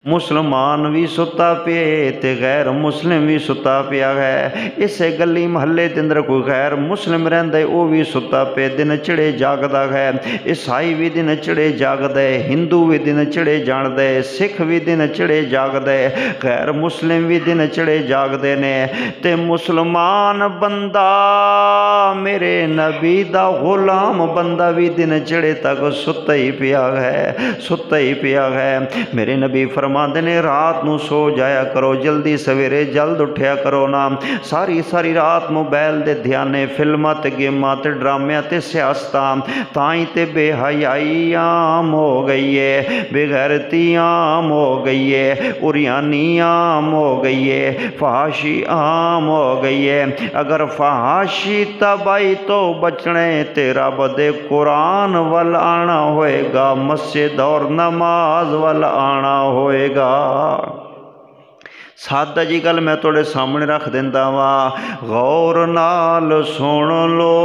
मुसलमान भी सुता पे ते गैर मुस्लिम भी सुता पिया है। इसे गली महल्ले के अंदर कोई गैर मुस्लिम रहिंदा है वह भी सुता पे दिन चढ़े जागदा है। ईसाई भी दिन चढ़े जागदा है, हिंदू भी दिन चढ़े जागदा है, सिख भी दिन चढ़े जागदा है, गैर मुस्लिम भी दिन चढ़े जागदे ने। ते मुसलमान बंदा मेरे नबी दा गुलाम बंदा भी दिन चढ़े तक सुता ही पिया है, सुता ही पिया है। मेरे नबी फरमाते ने रात नू सो जाया करो, जल्दी सवेरे जल्द उठया करो ना। सारी सारी रात मोबाइल दे ध्याने फिल्मां ते गेमां ते ड्रामियां ते सियासतां ताई ते बेहयाई आम हो गई है, बेगैरती आम हो गई है, उरियानी आम हो गई है, फहाशी आम हो गई है। अगर फहाशी तबाही तो बचने ते रब दे कुरान वल आना होएगा, मस्जिद और नमाज वल आना होएगा। सादा जी गल मैं थोड़े सामने रख देंदा वा, गौर नाल सुन लो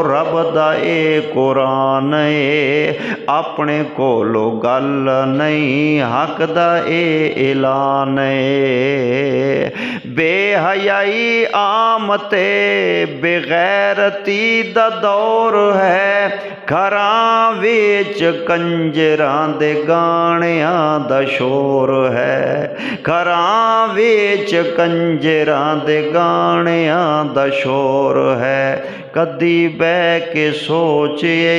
रब दा ए कुरान है, अपने कोलो गल नहीं हक दा ए ऐलान है। बेहयाई आम ते बेगैरती दा दौर है, घरां विच कंजरां दे गाणियां दा शोर है, घरां विच कंजरां दे गाणियां दा शोर है। कदी बह के सोचिए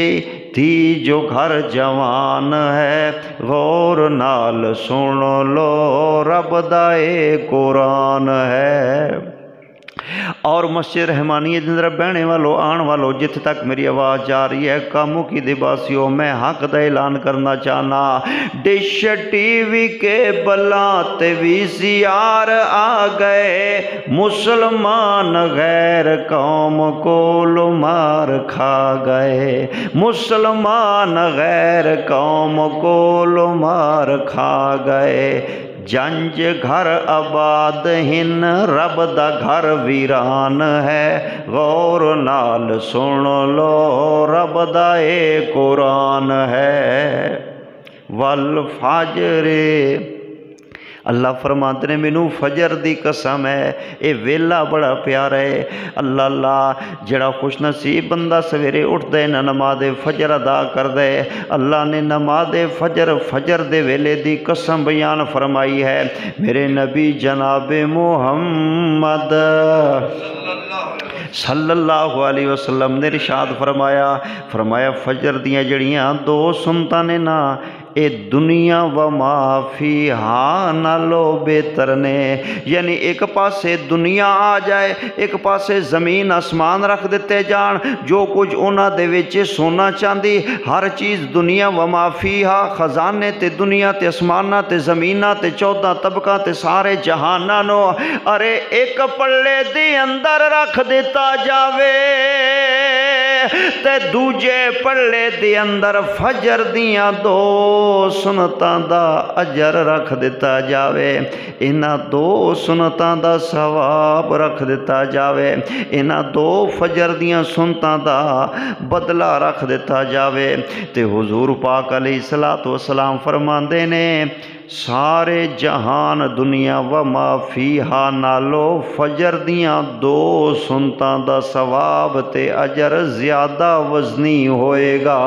थी जो घर जवान है, गौर नाल सुन लो रब दा ए कुरान है। और मस्जिद रहमानिया के अंदर बहने वालों आन वालों जिथे तक मेरी आवाज़ जा रही है, कामों की दिवासियों मैं हक का ऐलान करना चाहना। डिश टीवी के बलाते VCR आ गए, मुसलमान गैर कौम को मार खा गए, मुसलमान गैर कौम को मार खा गए। जंज घर आबाद हिन रब दा घर वीरान है, गौर नाल सुन लो रब दा ए कुरान है। वल फाजरे अल्लाह फरमाते ने मैनू फजर दी कसम है, ये वेला बड़ा प्यारा है। अल्लाह अल्लाह जड़ा खुश नसीब बंदा सवेरे उठता है ना नमाज फजर अदा करता है। अल्लाह ने नमाज फजर दे वेले दी कसम बयान फरमाई है। मेरे नबी जनाब मुहम्मद सल्लल्लाहु अलैहि वसल्लम ने इरशाद फरमाया फजर दियाँ जड़ियाँ दो सुनता ने ना, ए दुनिया व माफी हा नालो बेहतर ने। यानी एक पासे दुनिया आ जाए, एक पासे ज़मीन आसमान रख दिते जान, जो कुछ उन्होंने दे विच सोना चांदी हर चीज़ दुनिया व माफी हा, खजाने ते दुनिया ते आसमाना ते ज़मीना ते 14 तबका ते सारे जहाना नो अरे एक पल्ले दे अंदर रख दिता जावे ते दूजे पल्ले दे अंदर फजर दियाँ दो सुनतां दा अजर रख दिता जावे, इन्हां दो सुनतां दा सवाब रख दिता जावे, इन्हां दो फजर दियां सुनतां दा बदला रख दिता जावे। ते हुजूर पाक अलैहिस्सलातु वस्सलाम फरमांदे ने सारे जहान दुनिया व माफी हा नालो फजर दियाँ दो सुनतां दा सवाब ते अजर ज़्यादा वजनी होएगा।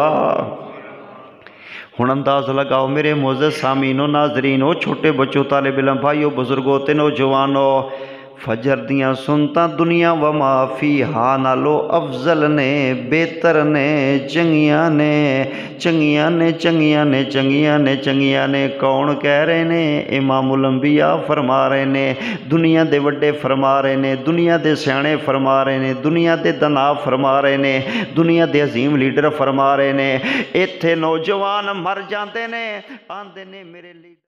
हुण अंदाज़ लगाओ मेरे मोअज़्ज़ज़ सामीनो नाज़रीनो, छोटे बच्चों, तालिब इल्म भाइयों, बुजुर्गों ते नौजवानों, फजर दियाँ सुनतां दुनिया व माफी हा नालो अफजल ने, बेहतर ने, चंगियां ने, चंगियां ने, चंगियां ने, चंगियां ने, चंगियां ने। कौन कह रहे ने? इमामुल अंबिया फरमा रहे ने, दुनिया दे वड्डे फरमा रहे ने, दुनिया दे सियाणे फरमा रहे ने, दुनिया दे दना फरमा रहे ने, दुनिया दे अजीम लीडर फरमा रहे ने। इत्थे नौजवान मर जाते ने, आंदे ने मेरे लीडर